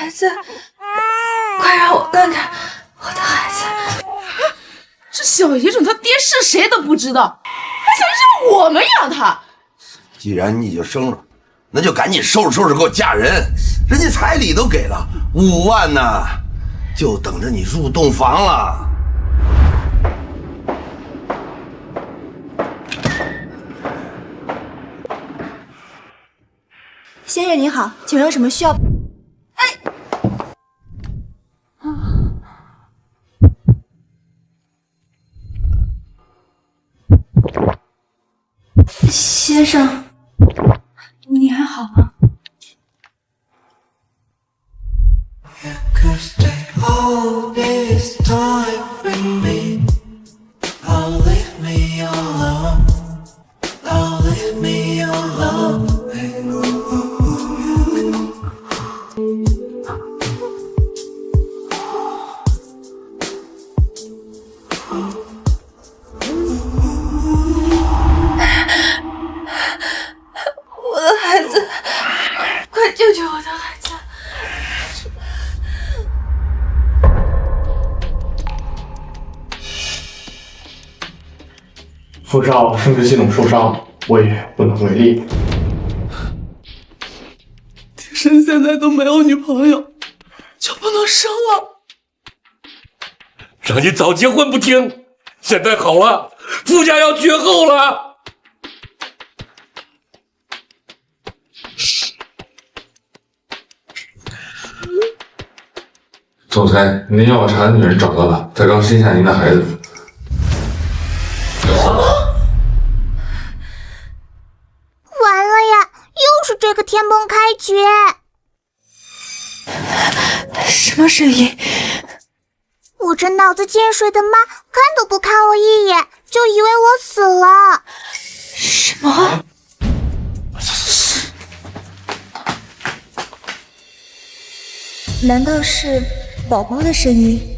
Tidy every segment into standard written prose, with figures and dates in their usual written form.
孩子，快让我看看我的孩子。这小野种他爹是谁都不知道，还想让我们养他。既然你已经生了，那就赶紧收拾收拾，给我嫁人。人家彩礼都给了5万呢，就等着你入洞房了。先生您好，请问有什么需要？先生，你还好吗？我的孩子，快救救我的孩子！父少生殖系统受伤，我也不能为力。天生现在都没有女朋友，就不能生了？让你早结婚不听，现在好了，傅家要绝后了。总裁，您要我查的女人找到了，她刚生下您的孩子。完了呀，又是这个天崩开局！什么声音？我这脑子进水的妈看都不看我一眼，就以为我死了。什么？难道是宝宝的声音？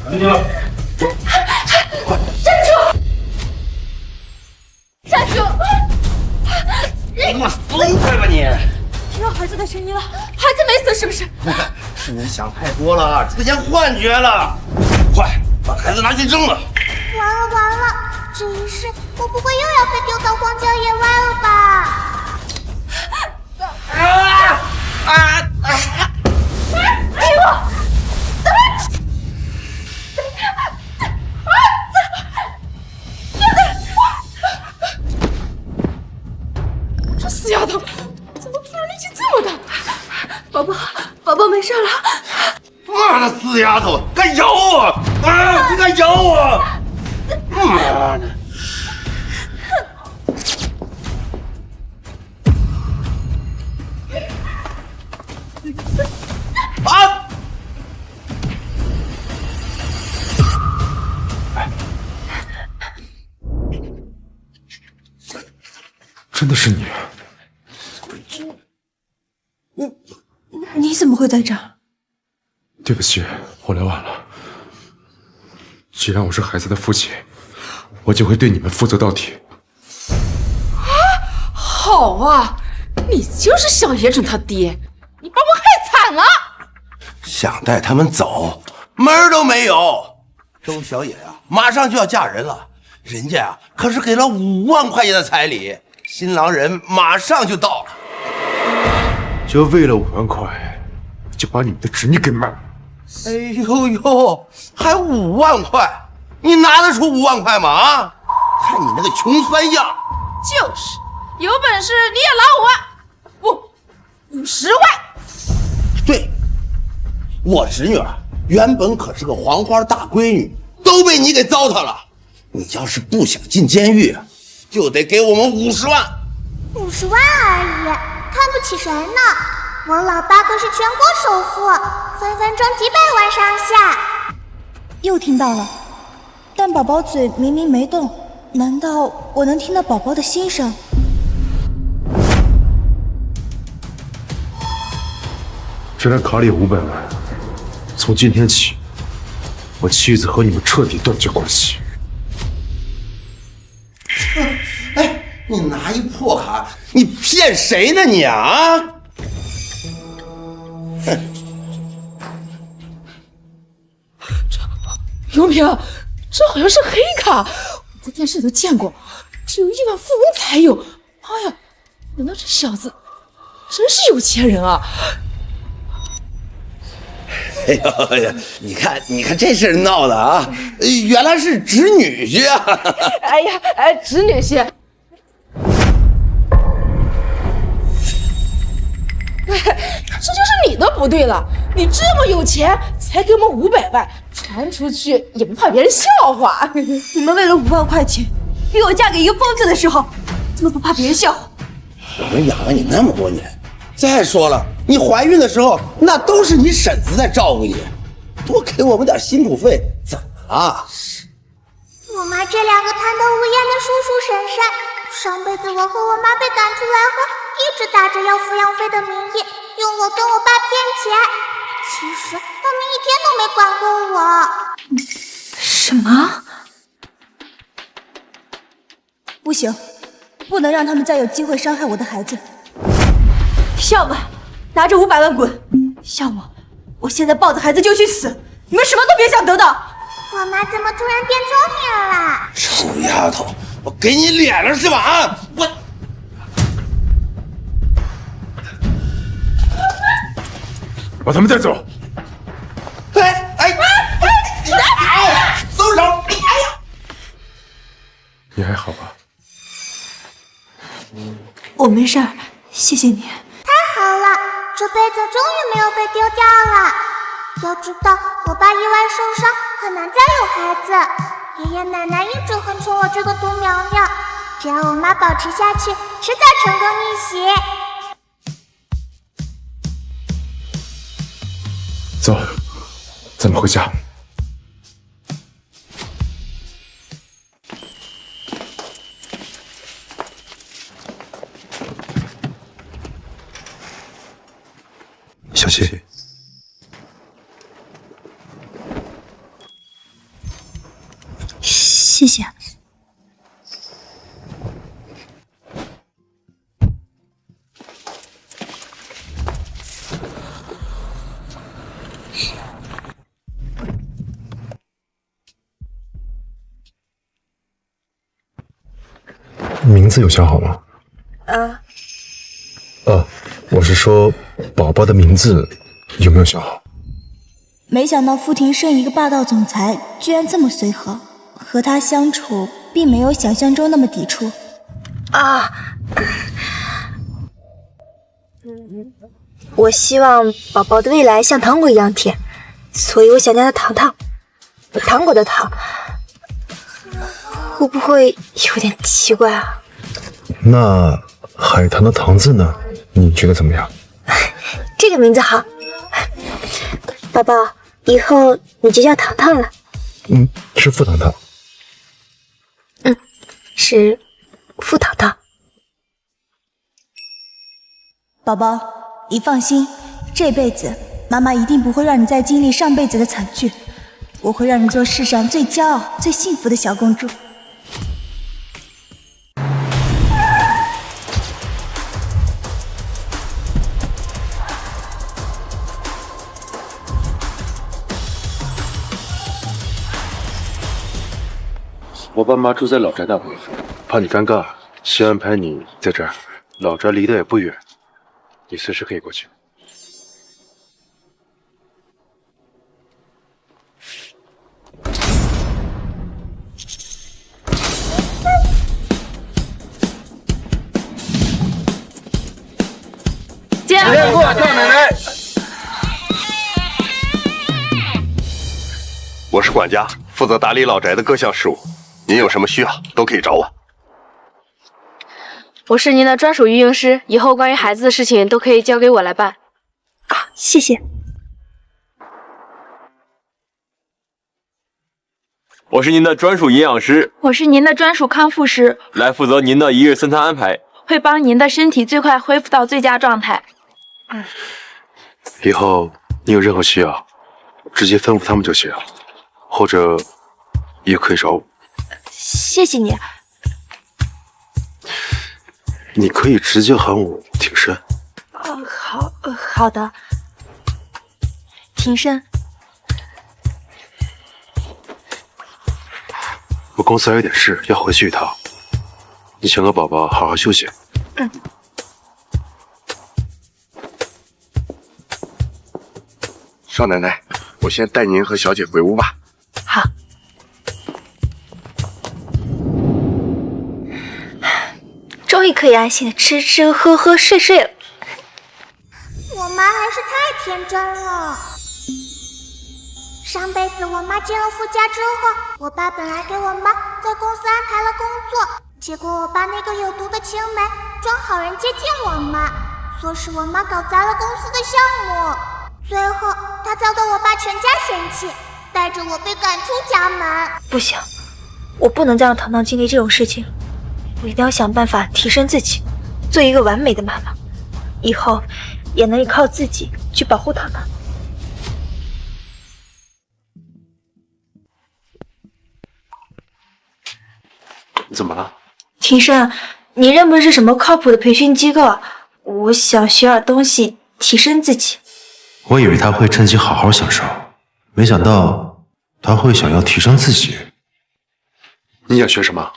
你了，站住！你给我松开吧你！听到孩子的声音了，孩子没死是不是？是你想太多了，出现幻觉了。快把孩子拿去扔了！完了完了，这一世我不会又要被丢到荒郊野外了吧？给我！这死丫头怎么突然力气这么大？宝宝没事了。妈的死丫头，敢咬我！啊！你敢咬我！妈的！啊！真的是你？你怎么会在这儿？对不起，我来晚了。既然我是孩子的父亲，我就会对你们负责到底。好啊，你就是小野种他爹，你把我害惨了。想带他们走，门儿都没有。周小野啊，马上就要嫁人了，人家啊可是给了5万块钱的彩礼，新郎人马上就到了。就为了5万块，就把你们的侄女给卖了。哎呦呦，还5万块，你拿得出5万块吗？啊，看你那个穷酸样。就是，有本事你也拿5万，不，50万。对，我侄女儿原本可是个黄花大闺女，都被你给糟蹋了。你要是不想进监狱，就得给我们50万。50万而已，看不起谁呢？我老爸可是全国首富，分分钟几百万上下。又听到了，但宝宝嘴明明没动，难道我能听到宝宝的心声？这张卡里有500万，从今天起，我妻子和你们彻底断绝关系。你拿一破卡，你骗谁呢你啊？刘平，这好像是黑卡，我在电视里都见过，只有亿万富翁才有。妈呀，难道这小子真是有钱人啊？哎呀，你看这事儿闹的啊，原来是侄女婿啊！哎呀，侄女婿，这就是你的不对了。你这么有钱，才给我们500万，传出去也不怕别人笑话。你们为了5万块钱逼我嫁给一个疯子的时候，怎么不怕别人笑话？我们养了你那么多年，再说了，你怀孕的时候那都是你婶子在照顾你，多给我们点辛苦费，怎么了？我妈这2个贪得无厌的叔叔婶婶，上辈子我和我妈被赶出来后，一直打着要抚养费的名义，用我跟我爸骗钱。其实他们一天都没管过我。什么？不行，不能让他们再有机会伤害我的孩子。要么拿着500万滚，要么我现在抱着孩子就去死，你们什么都别想得到。我妈怎么突然变聪明了？臭丫头，我给你脸了是吧？啊，我。把他们带走。松手！哎呀，你还好吧？我没事儿，谢谢你。太好了，这辈子终于没有被丢掉了。要知道，我爸意外受伤，很难再有孩子。爷爷奶奶一直很宠我这个独苗苗，只要我妈保持下去，迟早成功逆袭。走，咱们回家。小谢，谢谢。名字有想好吗？我是说宝宝的名字有没有想好？没想到傅庭胜一个霸道总裁居然这么随和，和他相处并没有想象中那么抵触。我希望宝宝的未来像糖果一样甜，所以我想叫他糖糖，糖果的糖。会不会有点奇怪啊？那海棠的棠字呢？你觉得怎么样？这个名字好，宝宝，以后你就叫糖糖了。是傅糖糖。是傅糖糖。宝宝，你放心，这辈子妈妈一定不会让你再经历上辈子的惨剧，我会让你做世上最骄傲、最幸福的小公主。我爸妈住在老宅那边，怕你尴尬，先安排你在这儿。老宅离得也不远，你随时可以过去。见过赵奶奶。我是管家，负责打理老宅的各项事务。您有什么需要都可以找我。我是您的专属育婴师，以后关于孩子的事情都可以交给我来办。谢谢。我是您的专属营养师，我是您的专属康复师，来负责您的一日3餐安排，会帮您的身体最快恢复到最佳状态。以后你有任何需要，直接吩咐他们就行，或者也可以找我。谢谢你。你可以直接喊我挺身。好的。挺身。我公司还有点事，要回去一趟。你想和宝宝好好休息。少奶奶，我先带您和小姐回屋吧。好。终于可以安心的吃吃喝喝睡睡了。我妈还是太天真了。上辈子我妈进了傅家之后，我爸本来给我妈在公司安排了工作，结果我爸那个有毒的青梅装好人接近我妈，唆使我妈搞砸了公司的项目，最后他遭到我爸全家嫌弃，带着我被赶出家门。不行，我不能再让糖糖经历这种事情，我一定要想办法提升自己，做一个完美的妈妈，以后也能依靠自己去保护糖糖。你怎么了？庭生，你认不认识什么靠谱的培训机构啊？我想学点东西，提升自己。我以为他会趁机好好享受，没想到他会想要提升自己。你想学什么？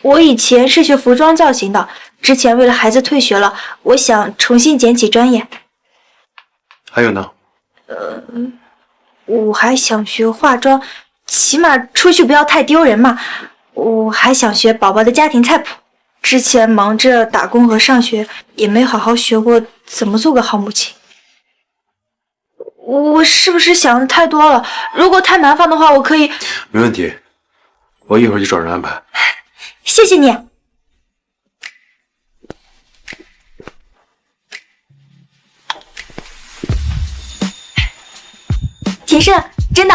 我以前是学服装造型的，之前为了孩子退学了，我想重新捡起专业。还有呢？我还想学化妆，起码出去不要太丢人嘛。我还想学宝宝的家庭菜谱，之前忙着打工和上学，也没好好学过怎么做个好母亲。我是不是想的太多了？如果太麻烦的话，我可以……没问题，我一会儿就找人安排。谢谢你。田胜，真的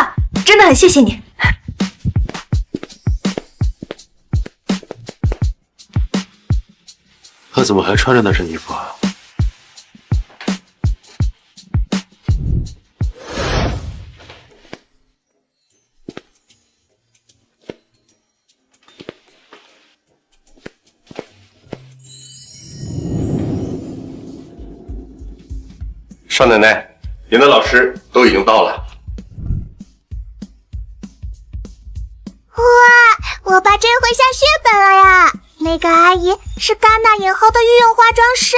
很谢谢你。他怎么还穿着那身衣服啊？少奶奶，您的老师都已经到了。哇，我爸这回下血本了呀！那个阿姨是戛纳影后的御用化妆师，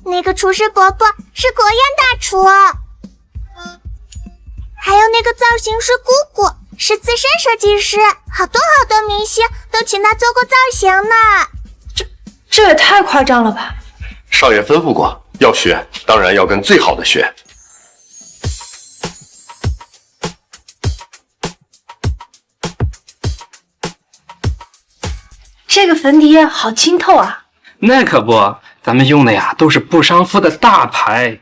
那个厨师伯伯是国宴大厨，还有那个造型师姑姑是资深设计师，好多明星都请他做过造型呢。这也太夸张了吧！少爷吩咐过，要学当然要跟最好的学。这个粉底液好清透啊！那可不，咱们用的呀都是不伤肤的大牌。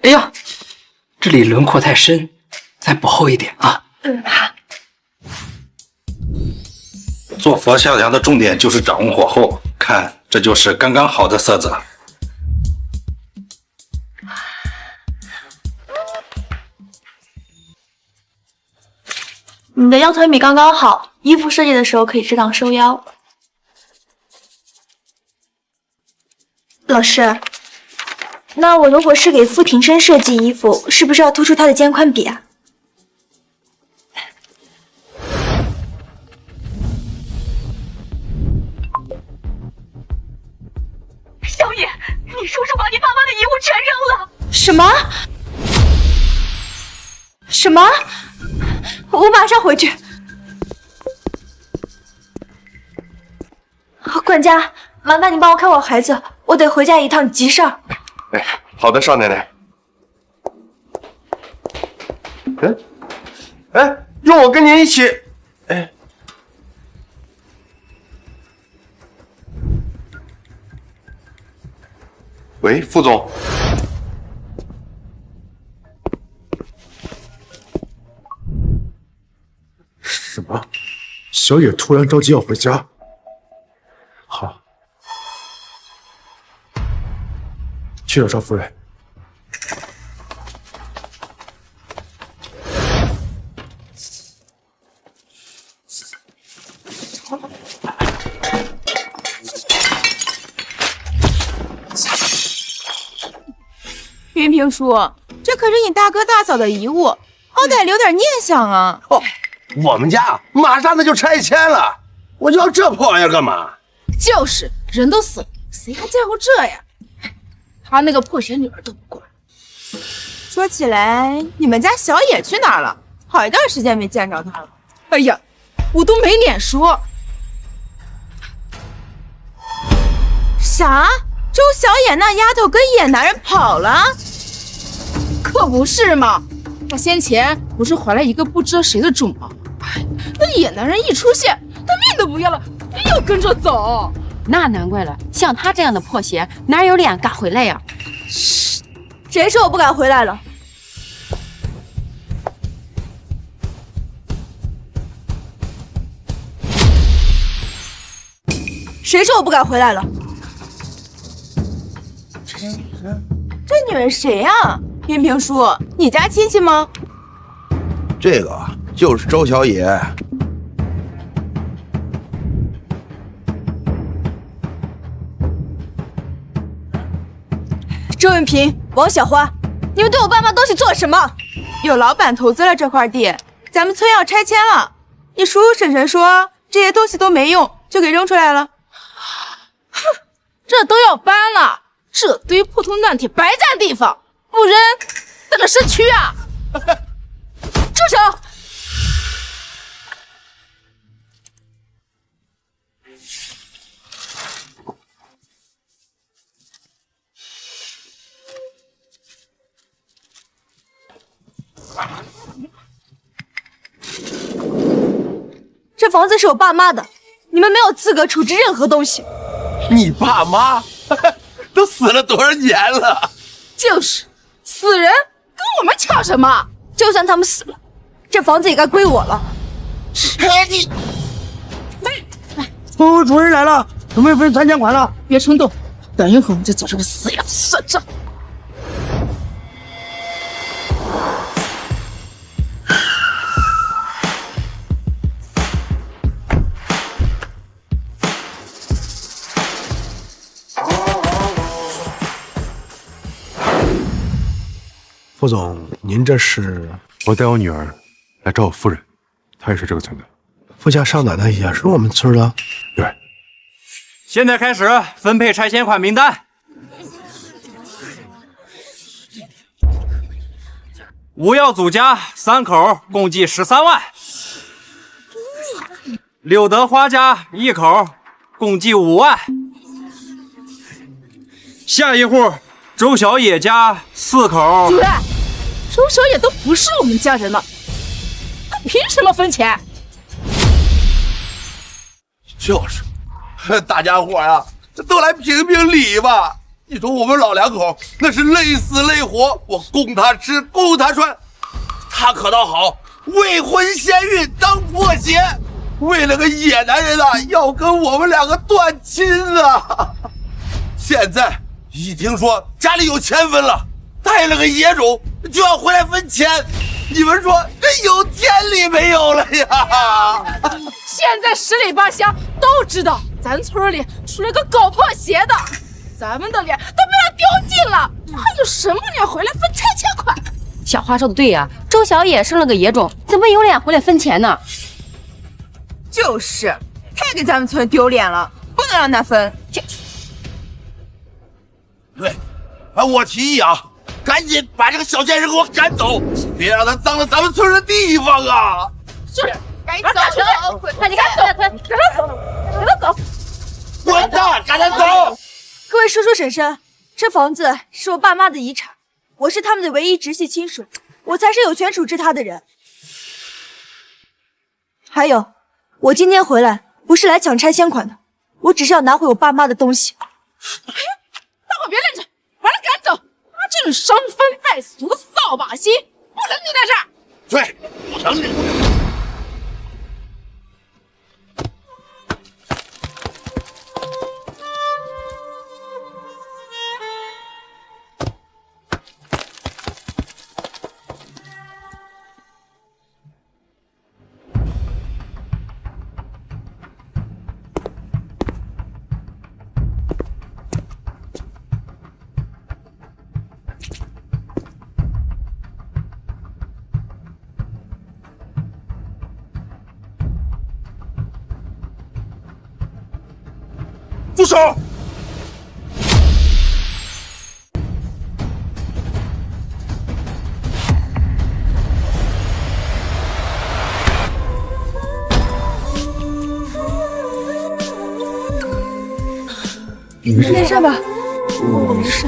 哎呀，这里轮廓太深，再补厚一点啊。好。做佛像牙的重点就是掌握火候，看这就是刚刚好的色泽。你的腰腿米刚刚好，衣服设计的时候可以适当收腰。老师，那我如果是给傅庭生设计衣服，是不是要突出他的肩宽比啊？小野，你叔叔把你爸妈的遗物全扔了！什么？什么？我马上回去。管家，麻烦你帮我看我孩子，我得回家一趟急事儿。哎，好的，少奶奶。用我跟您一起。哎，喂，副总。什么？小野突然着急要回家？好，去找赵夫人。云平叔，这可是你大哥大嫂的遗物，好歹留点念想啊。哦，我们家马上那就拆迁了，我要这破玩意儿干嘛？就是，人都死了，谁还在乎这呀？他那个破鞋女儿都不管。说起来，你们家小野去哪儿了？好一段时间没见着他了。哎呀，我都没脸说。啥？周小野那丫头跟野男人跑了？可不是嘛！她先前不是怀了一个不知道谁的种吗？哎，那野男人一出现，她命都不要了，非要跟着走。那难怪了，像他这样的破鞋，哪有脸敢回来呀？谁说我不敢回来了？谁说我不敢回来了？这女人谁呀？云平叔，你家亲戚吗？这个就是周小野。周云平、王小花，你们对我爸妈东西做了什么？有老板投资了这块地，咱们村要拆迁了。你叔叔婶婶说这些东西都没用，就给扔出来了。哼，这都要搬了，这堆破铜烂铁白占地方，不扔等着市区啊！住手！这房子是我爸妈的，你们没有资格处置任何东西。你爸妈都死了多少年了？就是，死人跟我们抢什么？就算他们死了，这房子也该归我了。你，主任来了，准备分拆迁款了。别冲动，等一会儿我们就找这个死丫头算账。副总，您这是？我带我女儿来找我夫人，她也是这个村的。副驾上奶的也是我们村的。对。现在开始分配拆迁款名单。吴耀祖家3口共计13万，柳德花家1口共计5万。下一户周小野家4口。主任，周小野都不是我们家人了，他凭什么分钱？就是，大家伙呀，都来评评理吧。你说我们老两口那是累死累活，我供他吃，供他穿，他可倒好，未婚先孕当破鞋，为了个野男人啊，要跟我们两个断亲啊！现在一听说家里有钱分了，带了个野种就要回来分钱，你们说这有天理没有了呀？现在十里八乡都知道咱村里出了个搞破鞋的，咱们的脸都被他丢尽了，还有什么脸回来分拆迁款？小花说的对呀，周小野生了个野种，怎么有脸回来分钱呢？就是，太给咱们村丢脸了，不能让他分。对，我提议啊，赶紧把这个小贱人给我赶走，别让他脏了咱们村的地方啊！是，赶紧走，快点赶走，赶他走，赶他走，滚蛋，赶他走！各位叔叔婶婶，这房子是我爸妈的遗产，我是他们的唯一直系亲属，我才是有权处置他的人。还有，我今天回来不是来抢拆迁款的，我只是要拿回我爸妈的东西。大伙别愣着，把他赶走！他这种伤风败俗的扫把星，不能留在这儿。对，不能留。住手！你没事吧？我没事。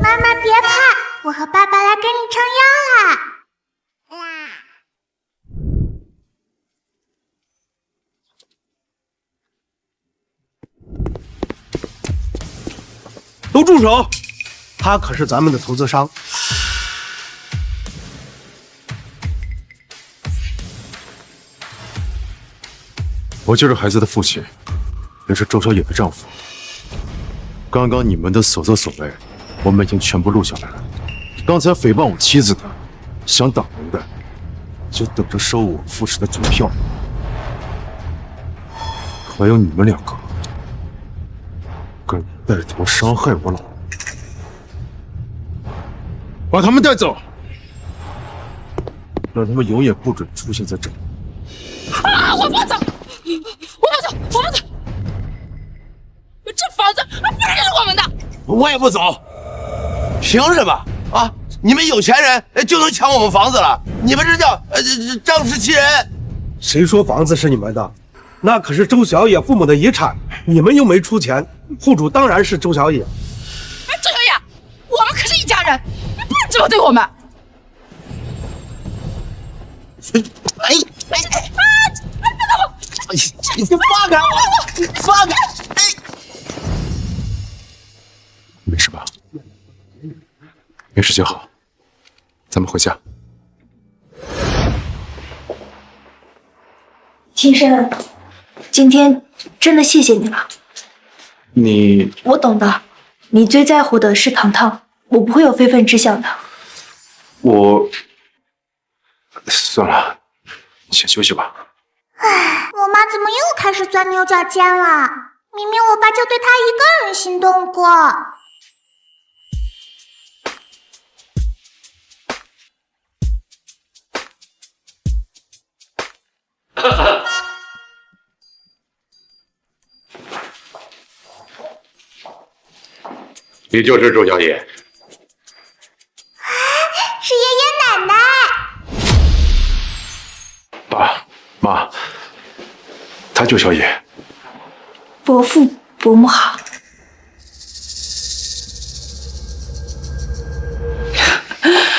妈妈别怕，我和爸爸来给你撑腰啦。都住手！他可是咱们的投资商。我就是孩子的父亲，也是周小野的丈夫。刚刚你们的所作所为，我们已经全部录下来了。刚才诽谤我妻子的，想挡人的，就等着收我傅氏的嘴票。还有你们两个，敢带头伤害我老婆，把他们带走，让他们永远不准出现在这里。啊！我不走！我不走！这房子不是我们的！我也不走。凭什么啊？你们有钱人就能抢我们房子了？你们这叫仗势欺人！谁说房子是你们的？那可是周小野父母的遗产，你们又没出钱，户主当然是周小野。周小野，我们可是一家人，你不能这么对我们！你放开我！你放开！没事吧？没事就好，咱们回家。青山，今天真的谢谢你了。我懂的，你最在乎的是糖糖，我不会有非分之想的。算了，你先休息吧。唉，我妈怎么又开始钻牛角尖了？明明我爸就对她一个人心动过。你就是周小野。是爷爷奶奶。爸妈，他就小野。伯父伯母好。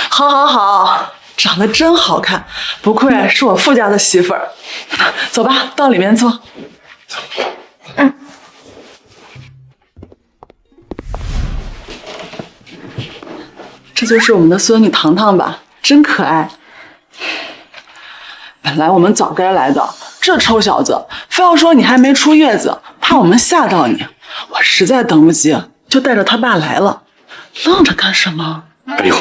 好，长得真好看，不愧是我傅家的媳妇儿。走吧，到里面坐。这就是我们的孙女糖糖吧，真可爱。本来我们早该来的，这臭小子非要说你还没出月子，怕我们吓到你。我实在等不及，就带着他爸来了。愣着干什么？哎呦，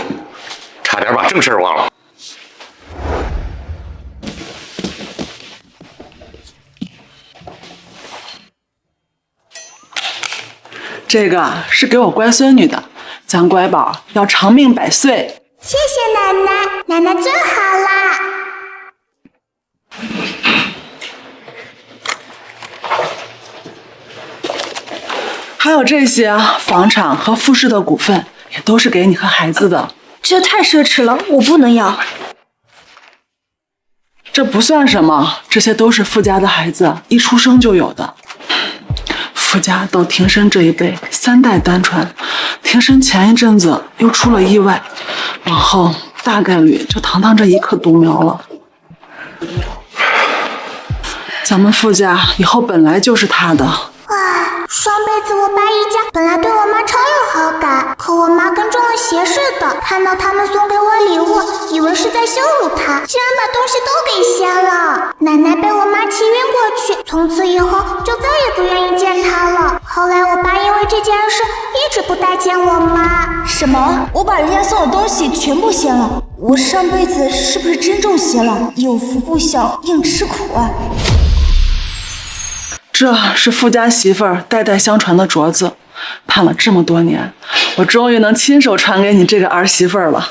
差点把正事忘了。这个是给我乖孙女的，咱乖宝要长命百岁。谢谢奶奶，奶奶最好啦。还有这些房产和傅氏的股份，也都是给你和孩子的。这太奢侈了，我不能要。这不算什么，这些都是傅家的孩子一出生就有的。傅家到庭生这一辈3代单传，庭生前一阵子又出了意外，往后大概率就堂堂这一棵独苗了。咱们傅家以后本来就是他的。上辈子我爸一家本来对我妈超有好感，可我妈跟中了邪似的，看到他们送给我礼物，以为是在羞辱她，竟然把东西都给掀了。奶奶被我妈气晕过去，从此以后就再也不愿意见她了。后来我爸因为这件事一直不待见我妈。什么？我把人家送的东西全部掀了？我上辈子是不是真中邪了？有福不享，硬吃苦啊！这是傅家媳妇儿代代相传的镯子，盼了这么多年，我终于能亲手传给你这个儿媳妇儿了。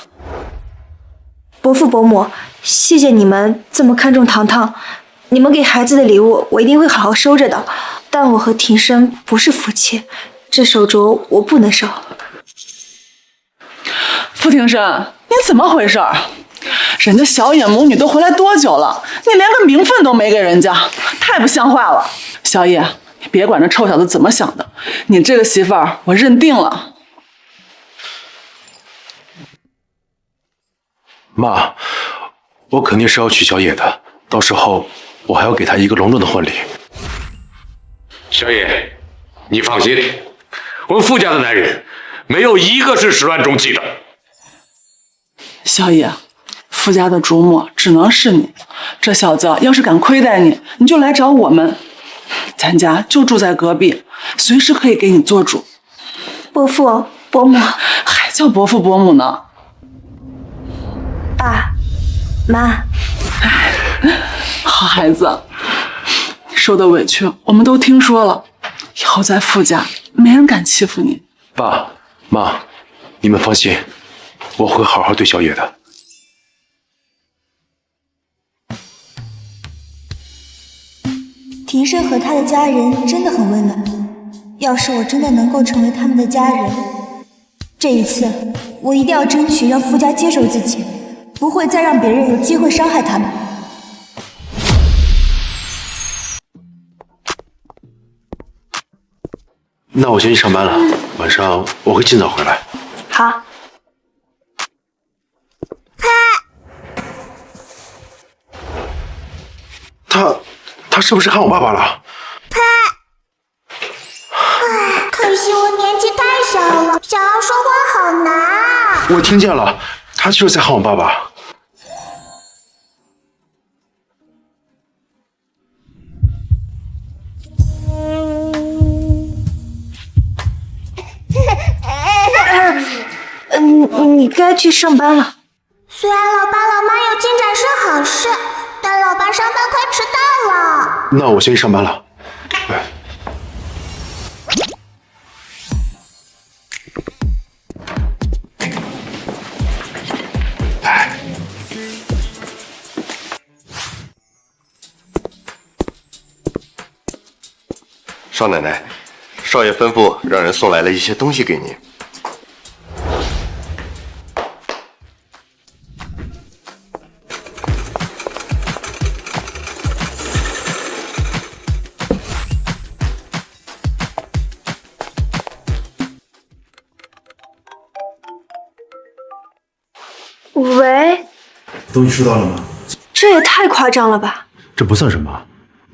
伯父伯母，谢谢你们这么看重糖糖，你们给孩子的礼物我一定会好好收着的。但我和庭生不是夫妻，这手镯我不能收。傅庭生，你怎么回事？人家小野母女都回来多久了，你连个名分都没给人家，太不像话了。小野，你别管这臭小子怎么想的，你这个媳妇儿我认定了。妈，我肯定是要娶小野的，到时候我还要给她一个隆重的婚礼。小野，你放心，我们傅家的男人没有一个是始乱终弃的。小野，傅家的主母只能是你，这小子要是敢亏待你，你就来找我们，咱家就住在隔壁，随时可以给你做主。伯父伯母，还叫伯父伯母呢？爸妈，好孩子，受的委屈我们都听说了，以后在傅家没人敢欺负你。爸妈，你们放心，我会好好对小野的。庭生和他的家人真的很温暖，要是我真的能够成为他们的家人，这一次我一定要争取让傅家接受自己，不会再让别人有机会伤害他们。那我先去上班了，晚上我会尽早回来。好。他是不是看我爸爸了？可惜我年纪太小了，想要说话好难啊。我听见了，他就是在喊我爸爸。你该去上班了。虽然老爸老妈有进展是好事，但老爸上班快迟到了。那我先去上班了。少奶奶，少爷吩咐让人送来了一些东西给您。喂，东西收到了吗？这也太夸张了吧！这不算什么，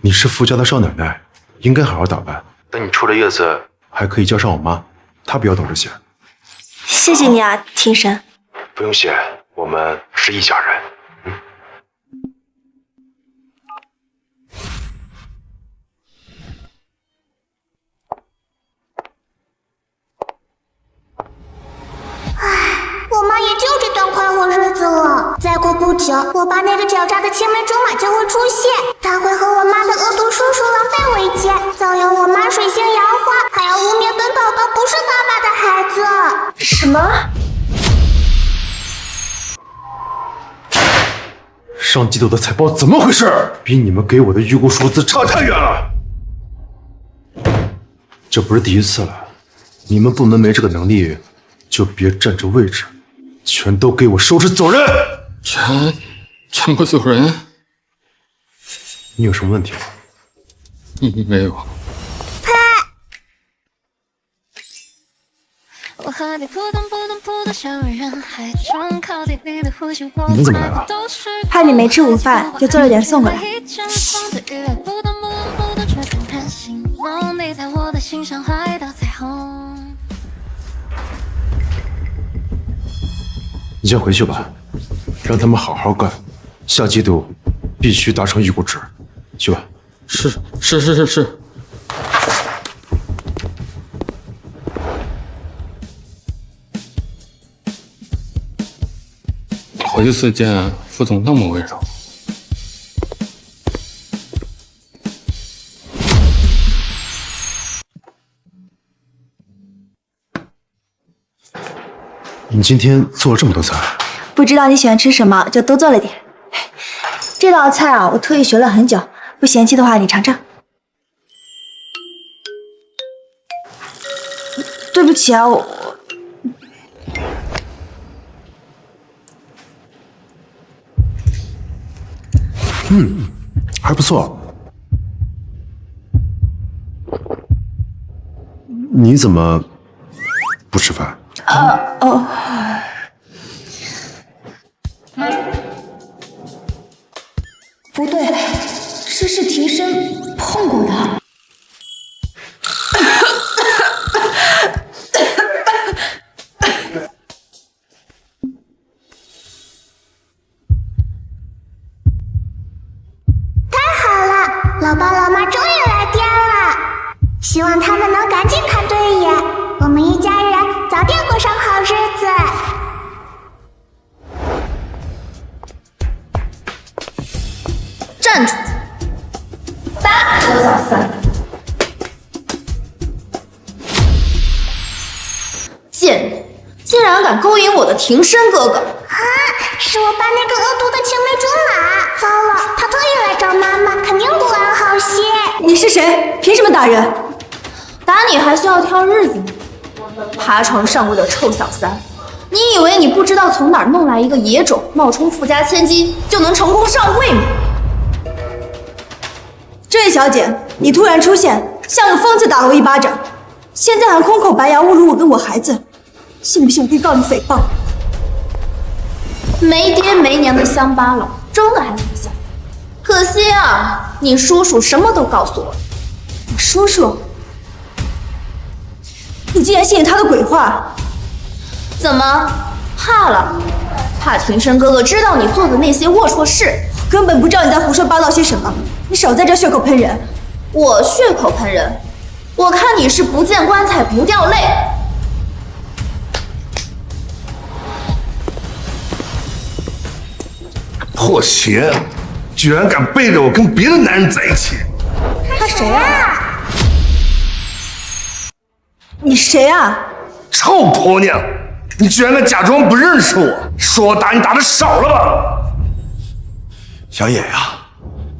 你是傅家的少奶奶，应该好好打扮。等你出了月子，还可以叫上我妈，她比较懂这些。谢谢你啊，庭生。不用谢，我们是一家人。我妈也就这段快活日子了。再过不久，我爸那个狡诈的青梅竹马就会出现，他会和我妈的恶毒叔叔狼狈为奸，造谣我妈水性杨花，还要污蔑本宝宝不是爸爸的孩子。什么？上季度的财报怎么回事？比你们给我的预估数字差太远了。这不是第一次了，你们部门没这个能力，就别占着位置，全都给我收拾走人！全部走人？你有什么问题吗？没有。你们怎么来了？怕你没吃午饭，就做了点送过来。你先回去吧，让他们好好干，下季度必须达成预估值。去吧。是。好几次见副总那么温柔。你今天做了这么多菜？不不知道你喜欢吃什么，就多做了点。这道菜啊，我特意学了很久，不嫌弃的话你尝尝。对不起啊，还不错。你怎么不吃饭？不对，这是庭生碰过的。老爸老妈终于来电了，希望他们能赶紧看对眼，我们一家人早点过上好日子。站住！打死我小三！贱人，竟然敢勾引我的庭生哥哥！啊，是我爸那个恶毒的青梅竹马！糟了，他特意来找妈妈，肯定不安好心。你是谁？凭什么打人？打你还需要挑日子吗？爬床上位的臭小三，你以为你不知道从哪儿弄来一个野种，冒充富家千金就能成功上位吗？这位小姐，你突然出现，像个疯子打了我一巴掌，现在还空口白牙侮辱我跟我孩子，信不信我可以告你诽谤？没爹没娘的乡巴佬，装的还很像。可惜啊，你叔叔什么都告诉我了。我叔叔？你竟然信了他的鬼话？怎么怕了？怕庭生哥哥知道你做的那些龌龊事？根本不知道你在胡说八道些什么，你少在这血口喷人。我血口喷人？我看你是不见棺材不掉泪。破鞋，居然敢背着我跟别的男人在一起！他谁啊？你谁啊？臭婆娘，你居然敢假装不认识我，说我打你打的少了吧？小野呀，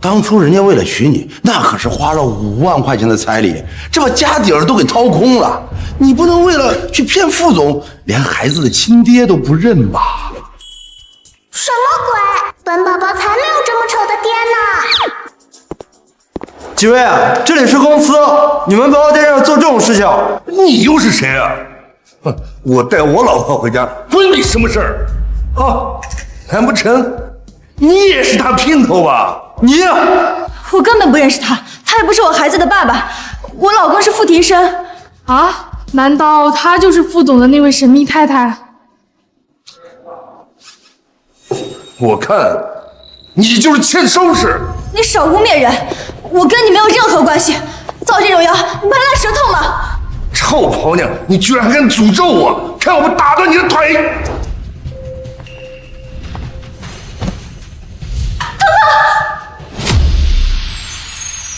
当初人家为了娶你，那可是花了5万块钱的彩礼，这把家底儿都给掏空了。你不能为了去骗副总，连孩子的亲爹都不认吧？什么鬼？本宝宝才没有这么丑的爹呢！几位啊，这里是公司，你们不要在这儿做这种事情。你又是谁啊？哼，我带我老婆回家，关你什么事儿？啊，难不成你也是他姘头吧？你，我根本不认识他，他也不是我孩子的爸爸。我老公是傅庭生。啊？难道他就是副总的那位神秘太太？我看你就是欠收拾。你少污蔑人！我跟你没有任何关系，造这种谣，你怕烂舌头吗？臭婆娘，你居然还敢诅咒我！看我不打断你的腿！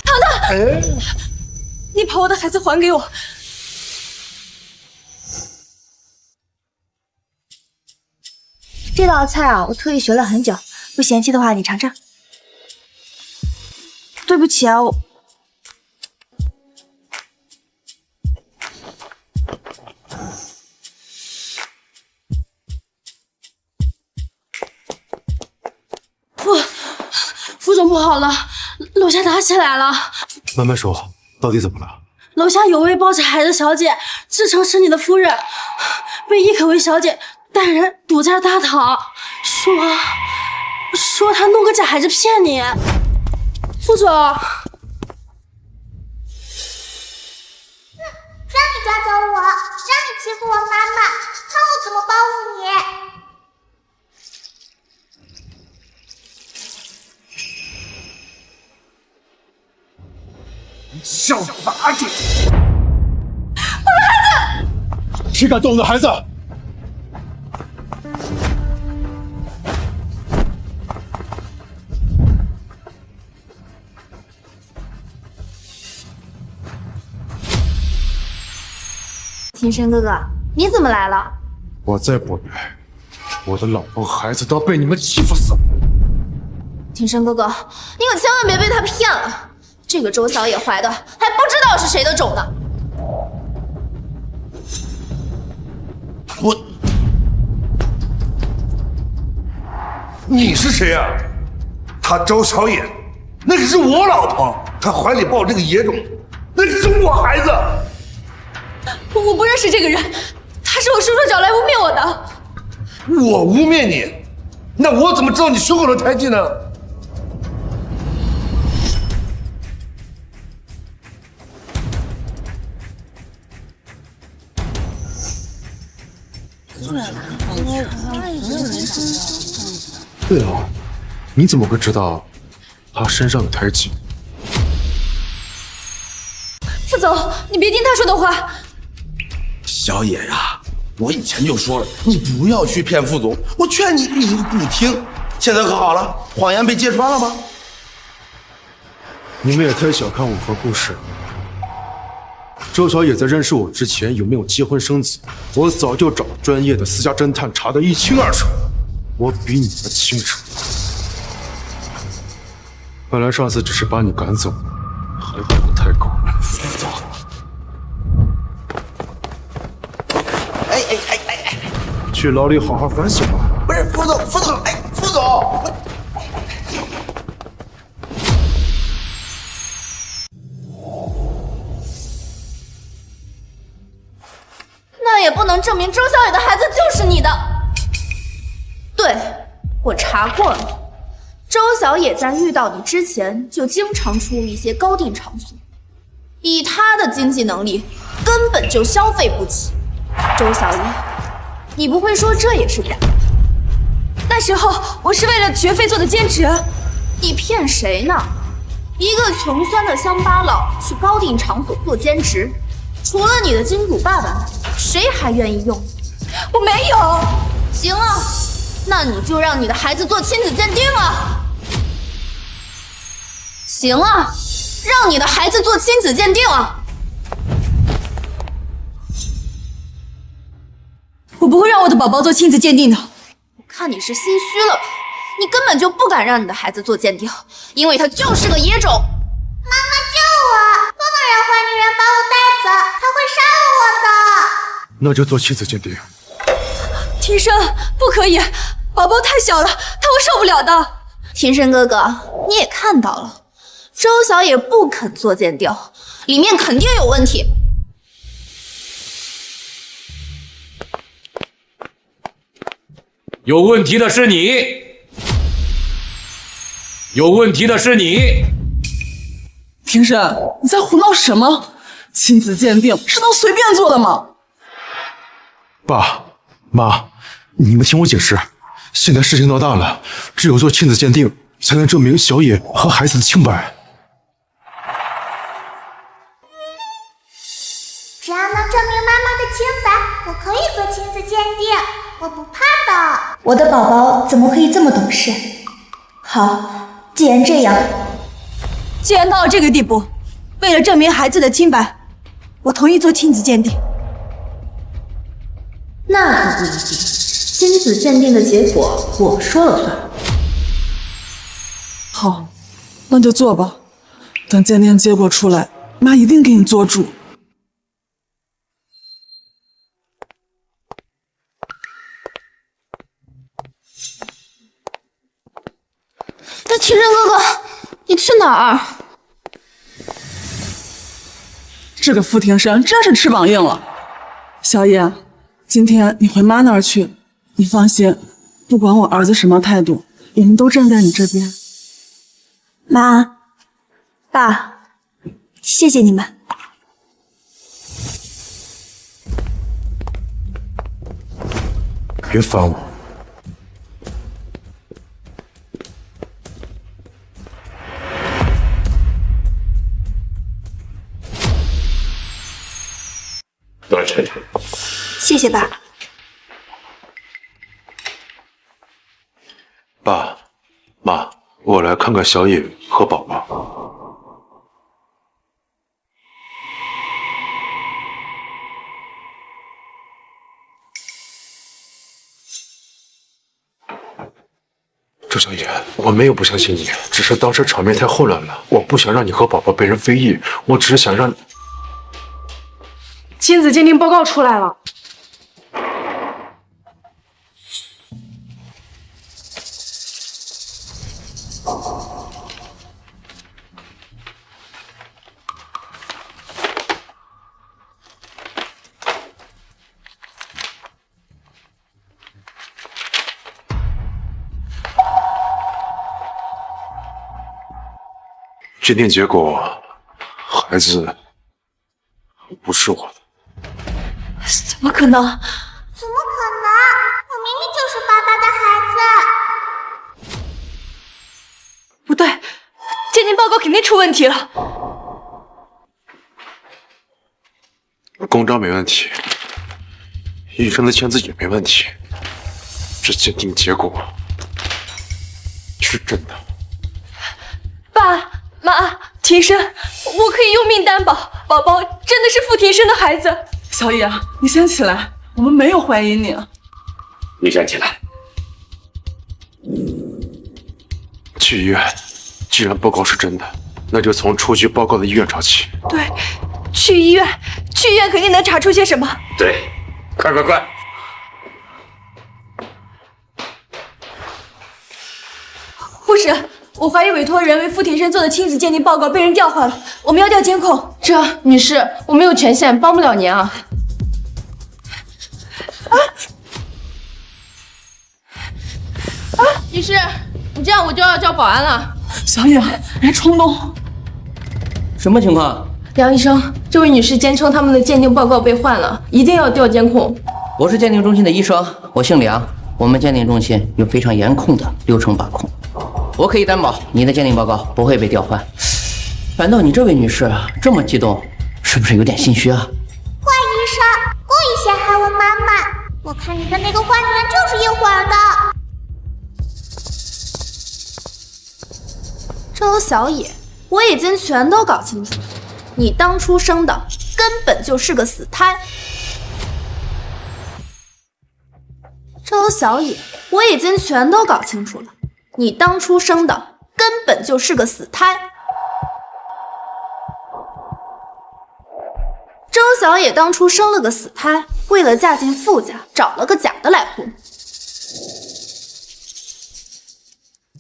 糖糖，你把我的孩子还给我！这道菜啊，我特意学了很久，不嫌弃的话你尝尝。对不起啊，副总不好了，楼下打起来了。慢慢说，到底怎么了？楼下有位抱着孩子小姐，自称是你的夫人，被易可唯小姐带人堵在大堂，说她弄个假孩子骗你。副总，让你抓走我，让你欺负我妈妈，看我怎么报复你！小杂种！我的孩子！谁敢动我的孩子？庭生哥哥，你怎么来了？我再不来，我的老婆和孩子都要被你们欺负死！庭生哥哥，你可千万别被他骗了。这个周小野怀的还不知道是谁的种呢。你是谁啊？她周小野，那可是我老婆，她怀里抱这个野种，那可是我孩子。我不认识这个人，他是我叔叔找来污蔑我的。我污蔑你，那我怎么知道你胸口的胎记呢？对啊，你怎么会知道他身上有胎记？副总，你别听他说的话。小野呀，我以前就说了，你不要去骗副总，我劝你，你不听。现在可好了，谎言被揭穿了吗？你们也太小看我和顾氏了。周小野在认识我之前有没有结婚生子，我早就找专业的私家侦探查得一清二楚，我比你们清楚。本来上次只是把你赶走，还不太够。副总，去牢里好好反省吧。不是副总，副总，副总。那也不能证明周小野的孩子就是你的。对，我查过了，周小野在遇到你之前就经常出入一些高定场所，以他的经济能力，根本就消费不起。周小野，你不会说这也是假的？那时候我是为了学费做的兼职。你骗谁呢？一个穷酸的乡巴佬去高定场所做兼职，除了你的金主爸爸，谁还愿意用？我没有。行啊，那你就让你的孩子做亲子鉴定啊。行啊，让你的孩子做亲子鉴定啊。我不会让我的宝宝做亲子鉴定的。我看你是心虚了吧？你根本就不敢让你的孩子做鉴定，因为他就是个野种。妈妈救我！不能让坏女人把我带走，她会杀了我的。那就做亲子鉴定。庭生，不可以，宝宝太小了，他会受不了的。庭生哥哥，你也看到了，周小野不肯做鉴定，里面肯定有问题。有问题的是你，有问题的是你。庭审，你在胡闹什么？亲子鉴定是能随便做的吗？爸妈，你们听我解释，现在事情闹大了，只有做亲子鉴定才能证明小野和孩子的清白。只要能证明妈妈的清白，我可以做亲子鉴定，我不怕的。我的宝宝怎么可以这么懂事？好，既然这样，既然到了这个地步，为了证明孩子的清白，我同意做亲子鉴定。那可不一定，亲子鉴定的结果我说了算。好，那就做吧。等鉴定结果出来，妈一定给你做主。那庭审哥哥，你去哪儿？这个傅庭审真是翅膀硬了。小野，今天你回妈那儿去，你放心，不管我儿子什么态度，我们都站在你这边。妈，爸，谢谢你们。别烦我。多谢。谢谢爸。爸妈，我来看看小野和宝宝。周小野，我没有不相信你，只是当时场面太混乱了，我不想让你和宝宝被人非议，我只是想让你。亲子鉴定报告出来了。鉴定结果，孩子不是我的。怎么可能？怎么可能？我明明就是爸爸的孩子。不对，鉴定报告肯定出问题了。公章没问题，医生的签字也没问题，这鉴定结果是真的。爸妈，庭生，我可以用命担保，宝宝真的是傅庭生的孩子。小野，你先起来，我们没有怀疑你。你先起来。去医院，既然报告是真的，那就从出具报告的医院查起。对，去医院肯定能查出些什么。对，快！护士，我怀疑委托人为傅庭生做的亲子鉴定报告被人调换了，我们要调监控。女士，我没有权限，帮不了您啊。女士，你这样我就要叫保安了。小野，别冲动。什么情况？梁医生，这位女士坚称他们的鉴定报告被换了，一定要调监控。我是鉴定中心的医生，我姓梁，我们鉴定中心有非常严控的流程把控。我可以担保你的鉴定报告不会被调换。反倒你这位女士这么激动，是不是有点心虚啊？坏医生故意陷害我妈妈，我看你跟那个坏女人就是一伙儿的。周小野，我已经全都搞清楚了，你当初生的根本就是个死胎。周小野，我已经全都搞清楚了，你当初生的根本就是个死胎。周小野当初生了个死胎，为了嫁进傅家，找了个假的来婚。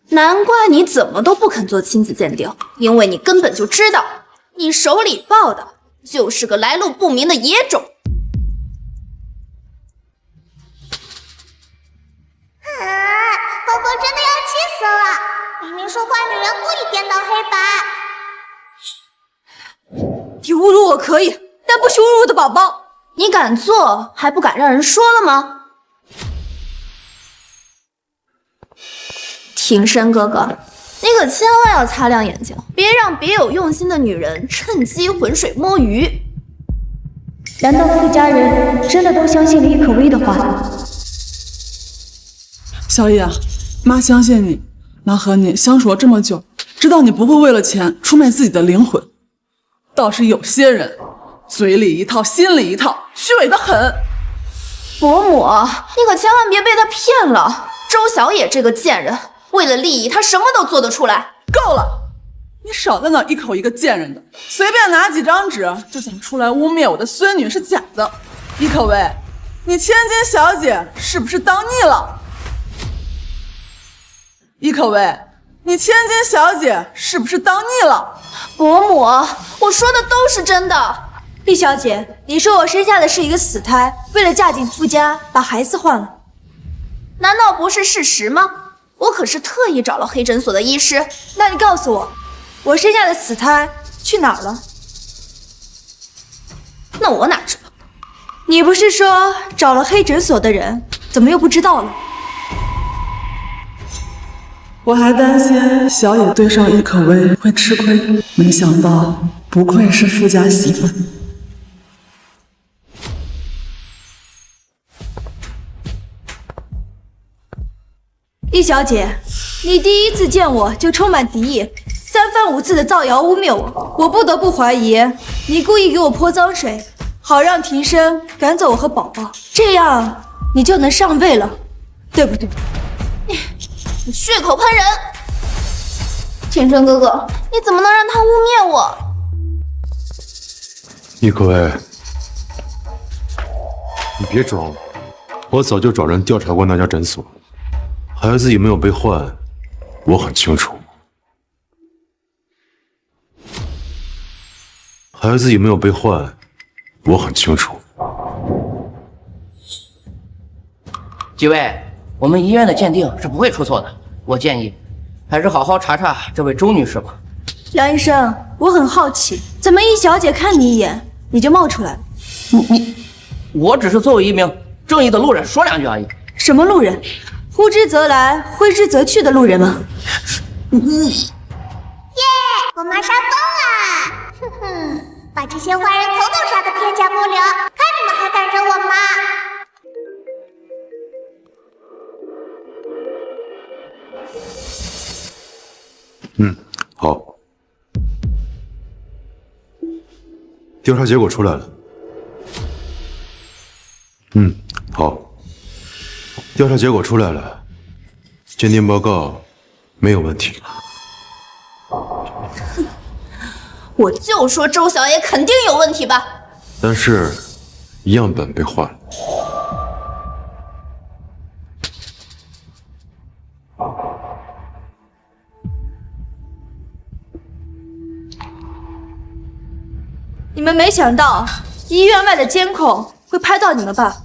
难怪你怎么都不肯做亲子鉴定，因为你根本就知道，你手里抱的就是个来路不明的野种。宝宝真的要气死了，明明是坏女人故意颠倒黑白。你侮辱我可以，但不许侮辱我的宝宝。你敢做，还不敢让人说了吗？庭生哥哥，你可千万要擦亮眼睛，别让别有用心的女人趁机浑水摸鱼。难道傅家人真的都相信了易可薇的话？小野，妈相信你，妈和你相处了这么久，知道你不会为了钱出卖自己的灵魂。倒是有些人，嘴里一套，心里一套，虚伪的很。伯母，你可千万别被他骗了。周小野这个贱人，为了利益，他什么都做得出来。够了，你少在那一口一个贱人的，随便拿几张纸就想出来污蔑我的孙女是假的。易可薇，你千金小姐是不是当腻了？易可薇，你千金小姐是不是当腻了？伯母，我说的都是真的。厉小姐，你说我生下的是一个死胎，为了嫁进夫家把孩子换了，难道不是事实吗？我可是特意找了黑诊所的医师。那你告诉我，我生下的死胎去哪儿了？那我哪知道？你不是说找了黑诊所的人，怎么又不知道了？我还担心小野对上易可薇会吃亏，没想到不愧是富家媳妇。易小姐，你第一次见我就充满敌意，三番五次的造谣污蔑我，我不得不怀疑你故意给我泼脏水，好让庭生赶走我和宝宝，这样你就能上位了，对不对？你血口喷人！天真哥哥，你怎么能让他污蔑我？易可为，你别装了，我早就找人调查过那家诊所，孩子有没有被换，我很清楚。孩子有没有被换，我很清楚。几位，我们医院的鉴定是不会出错的，我建议还是好好查查这位周女士吧。梁医生，我很好奇，怎么易小姐看你一眼你就冒出来了？我只是作为一名正义的路人说两句而已。什么路人？呼之则来，挥之则去的路人吗？耶！我妈杀疯了！哼哼，把这些坏人统统杀得片甲不留，看你们还敢惹我妈！好。调查结果出来了。好。调查结果出来了，鉴定报告没有问题。我就说周小野肯定有问题吧。但是样本被换了。你们没想到医院外的监控会拍到你们吧？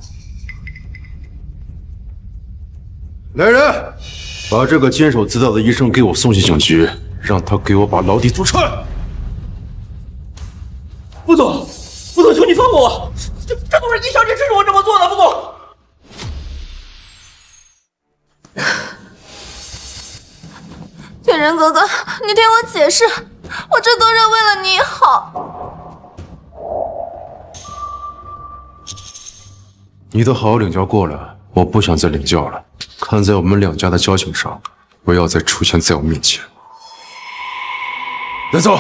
来人，把这个监守自盗的医生给我送进警局，让他给我把牢底吐出来。副总，求你放过我！这都是易小姐指使我这么做的，副总。天人哥哥，你听我解释，我这都是为了你好。你都好好领教过了，我不想再领教了。看在我们两家的交情上，不要再出现在我面前。来走。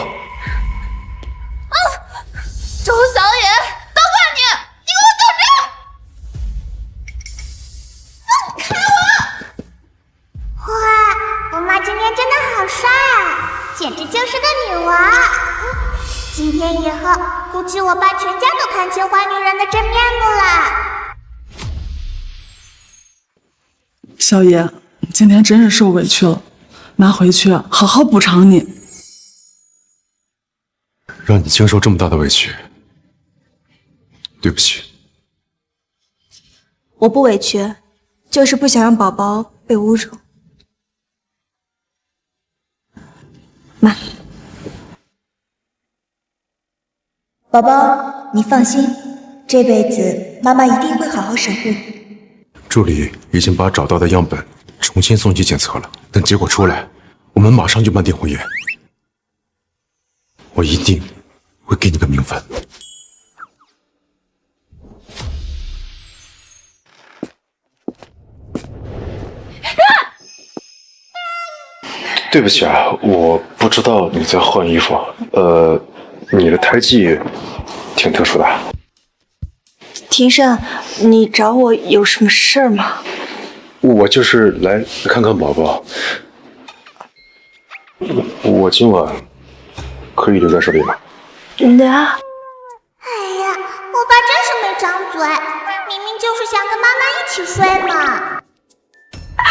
周小野，等会儿你给我等着！开哇，我妈今天真的好帅啊，简直就是个女王！今天以后，估计我爸全家都看清坏女人的真面目了。小爷，今天真是受委屈了，妈回去好好补偿你。让你经受这么大的委屈，对不起。我不委屈，就是不想让宝宝被侮辱。妈，宝宝，你放心，这辈子妈妈一定会好好守护你。助理已经把找到的样本重新送去检测了，等结果出来，我们马上就办定婚宴。我一定会给你个名分。对不起啊，我不知道你在换衣服。你的胎记挺特殊的。庭胜，你找我有什么事儿吗？我就是来看看宝宝。我今晚可以留在这里吗？真的啊？哎呀，我爸真是没长嘴，明明就是想跟妈妈一起睡嘛。哎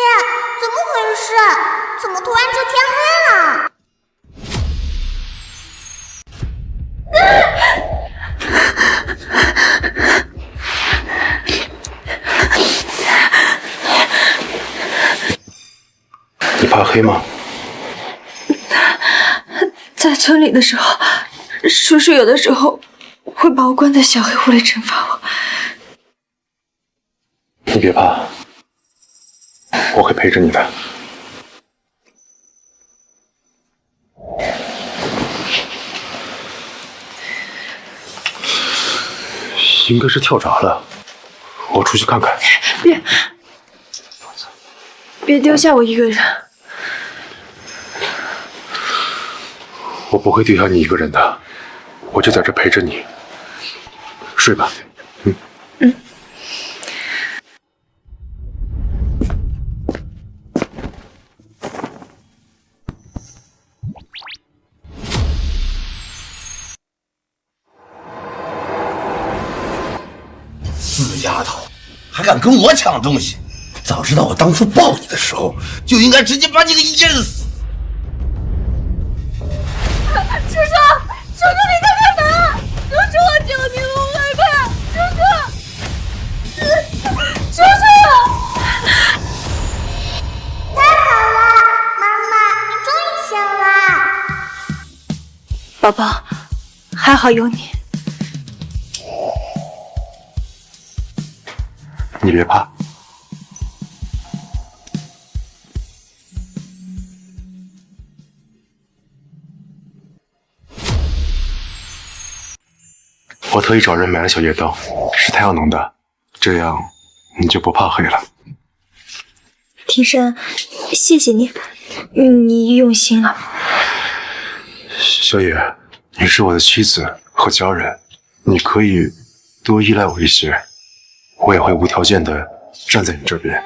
呀，怎么回事？怎么突然就天黑了？你怕黑吗？在村里的时候，叔叔有的时候会把我关在小黑屋里惩罚我。你别怕，我会陪着你的。应该是跳闸了，我出去看看。别丢下我一个人。我不会丢下你一个人的，我就在这陪着你。睡吧。死丫头，还敢跟我抢东西！早知道我当初抱你的时候，就应该直接把你给淹死。叔叔，叔叔你在干嘛？叔叔，我求你了，我害怕。叔叔，太好了，妈妈，你终于醒了。宝宝，还好有你。你别怕。我特意找人买了小夜灯，是太阳能的，这样你就不怕黑了。庭深，谢谢你，你用心了。小野，你是我的妻子和家人，你可以多依赖我一些，我也会无条件的站在你这边。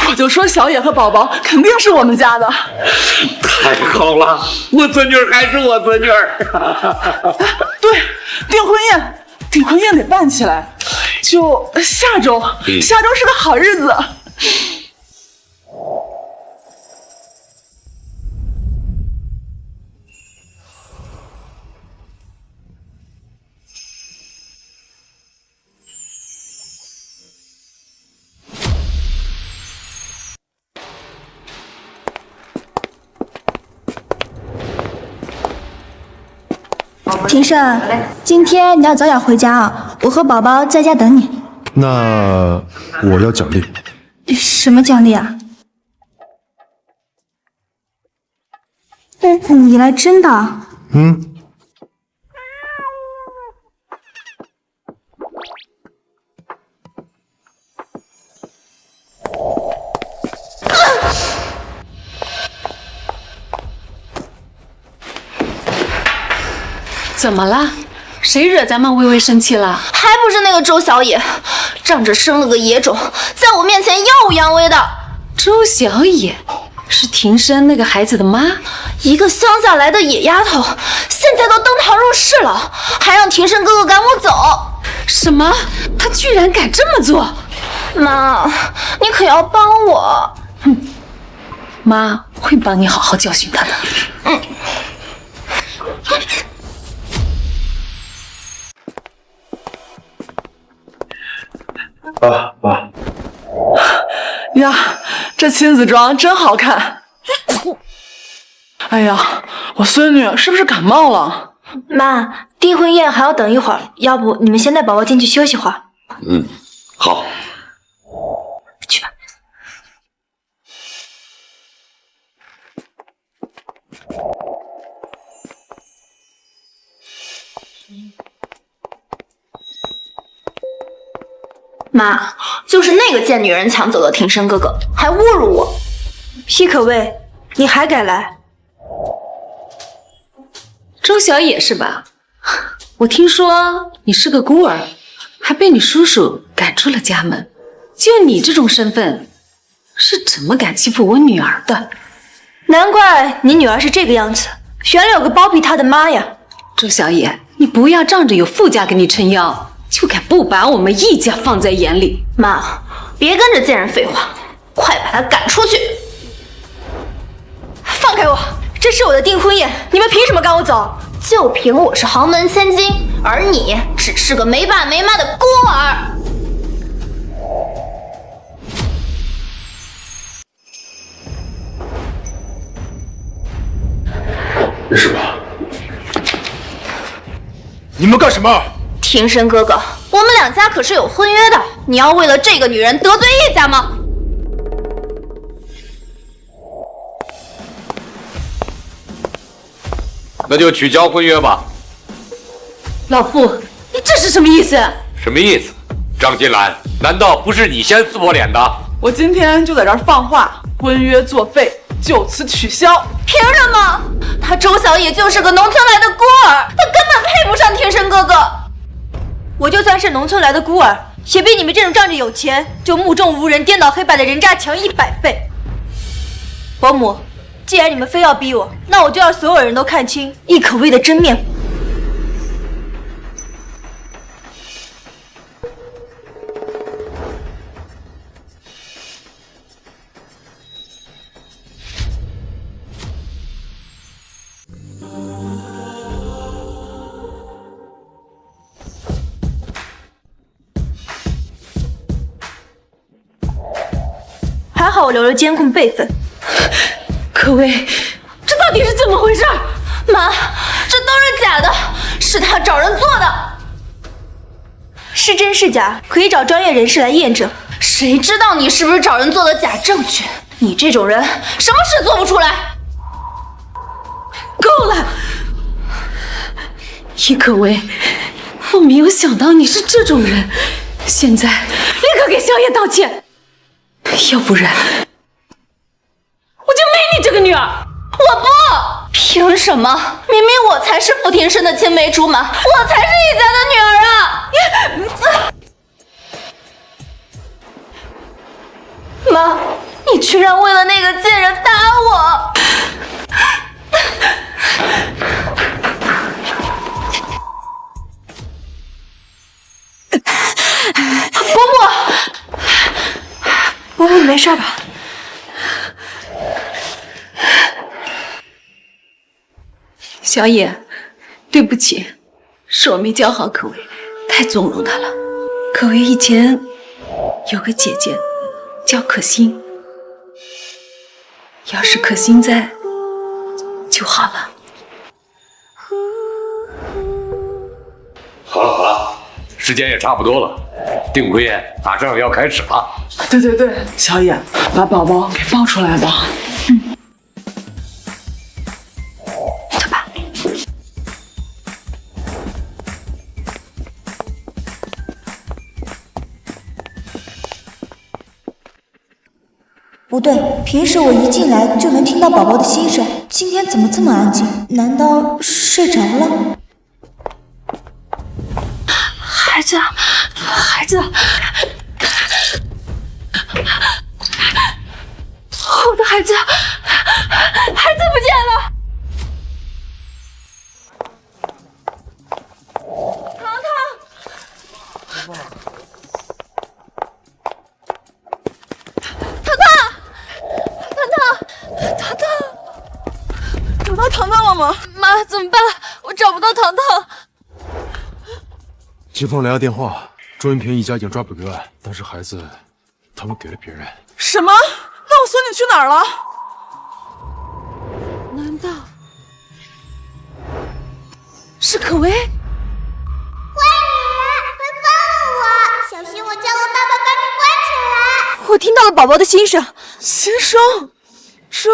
我就说小野和宝宝肯定是我们家的。太好了，我孙女还是我孙女。对，订婚宴得办起来，就下周，下周是个好日子。庭深，今天你要早点回家啊，我和宝宝在家等你。那我要奖励。什么奖励啊？你来真的？怎么了？谁惹咱们微微生气了？还不是那个周小野，仗着生了个野种，在我面前耀武扬威的。周小野是庭深那个孩子的妈，一个乡下来的野丫头，现在都登堂入室了，还让庭深哥哥赶我走。什么？他居然敢这么做？妈，你可要帮我。妈会帮你好好教训他的。爸。呀，这亲子装真好看。哎呀，我孙女是不是感冒了？妈，订婚宴还要等一会儿，要不你们先带宝宝进去休息会儿。好。去吧。妈，就是那个贱女人抢走了庭深哥哥，还侮辱我。皮可卫，你还敢来？周小野是吧？我听说你是个孤儿，还被你叔叔赶出了家门。就你这种身份，是怎么敢欺负我女儿的？难怪你女儿是这个样子，原来有个包庇她的妈呀！周小野，你不要仗着有傅家给你撑腰，就敢不把我们易家放在眼里。妈，别跟着贱人废话，快把她赶出去！放开我！这是我的订婚宴，你们凭什么赶我走？就凭我是豪门千金，而你只是个没爸没妈的孤儿。是吧？你们干什么？庭深哥哥，我们两家可是有婚约的。你要为了这个女人得罪叶家吗？那就取消婚约吧。老傅，你这是什么意思？什么意思？张金兰，难道不是你先撕破脸的？我今天就在这儿放话，婚约作废，就此取消。凭什么？他周小野就是个农村来的孤儿，他根本配不上天生哥哥。我就算是农村来的孤儿，也比你们这种仗着有钱就目中无人、颠倒黑白的人渣强100倍。保姆，既然你们非要逼我，那我就让所有人都看清易可薇的真面目。还好我留了监控备份。可薇，这到底是怎么回事？妈，这都是假的，是他找人做的。是真是假，可以找专业人士来验证。谁知道你是不是找人做的假证据？你这种人，什么事做不出来？够了，易可薇，我没有想到你是这种人，现在立刻给萧炎道歉，要不然我就没你这个女儿！我不，凭什么？明明我才是傅庭生的青梅竹马，我才是易家的女儿啊！妈，你居然为了那个贱人打我！伯母，你没事吧？小野，对不起，是我没教好可薇，太纵容她了。可薇以前有个姐姐叫可心，要是可心在就好了。好了好了，时间也差不多了，定婚宴马上要开始了。对，小野，把宝宝给抱出来吧。走吧。不对，平时我一进来就能听到宝宝的心声，今天怎么这么安静？难道睡着了？孩子，我的孩子不见了！找到糖糖了吗？妈，怎么办？我找不到糖糖。警方来了电话，周云平一家已经抓捕归案，但是孩子他们给了别人。什么？那我孙女去哪儿了？难道是可薇？坏女人，快放了我！小心我叫我爸爸把你关起来！我听到了宝宝的心声。心声？这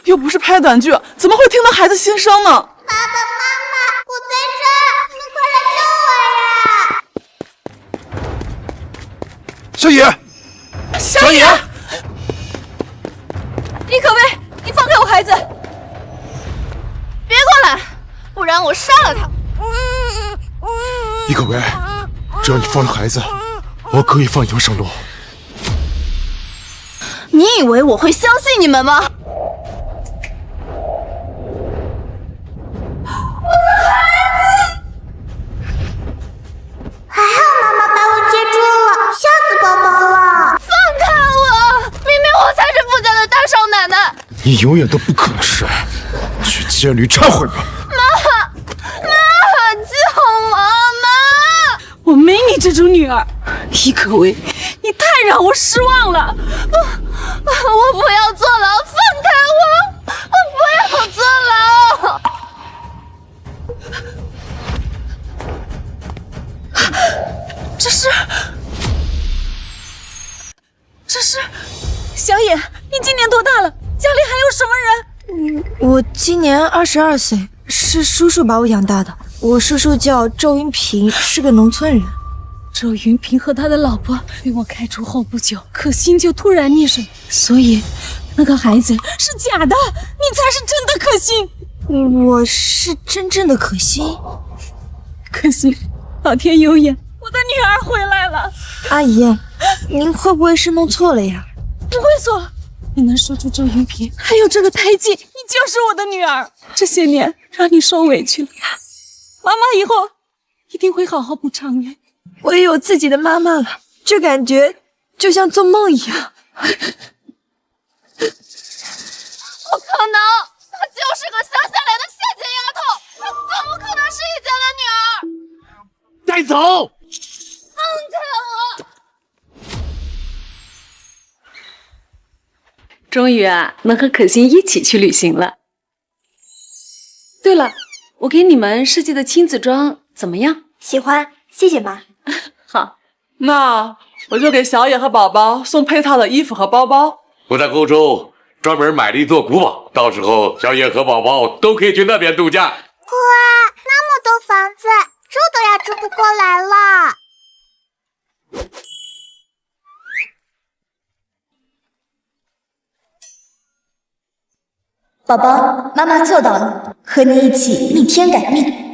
又不是拍短剧，怎么会听到孩子心声呢？爸爸妈妈，我在这儿，你们快来救我呀！小野，小野，易可薇，你放开我孩子！别过来，不然我杀了他！易可薇，只要你放了孩子，我可以放你条生路。你以为我会相信你们吗？还好妈妈把我接住了，吓死宝宝了！放开我！明明我才是傅家的大少奶奶。你永远都不可能是，去监狱忏悔吧。妈，救我！妈，我没你这种女儿，易可薇，你太让我失望了。我不要坐牢，放开我！我不要坐牢！这是是，小野，你今年多大了？家里还有什么人？我今年22岁，是叔叔把我养大的。我叔叔叫周云平，是个农村人。周云平和他的老婆被我开除后不久，可心就突然溺水，所以那个孩子是假的，你才是真的可心。我是真正的可心。可心，老天有眼，我的女儿回来了。阿姨，您会不会是弄错了呀？不会错，你能说出周云平，还有这个胎记，你就是我的女儿。这些年让你受委屈了，妈妈以后一定会好好补偿你。我也有自己的妈妈了，这感觉就像做梦一样。不可能，她就是个乡下来的下贱丫头，她怎么可能是一家的女儿？带走！放开我！终于能和可心一起去旅行了。对了，我给你们设计的亲子装怎么样？喜欢，谢谢妈。好，那我就给小野和宝宝送配套的衣服和包包。我在欧洲专门买了一座古堡，到时候小野和宝宝都可以去那边度假。乖，那么多房子，住都要住不过来了。宝宝，妈妈做到了，和你一起逆天改命。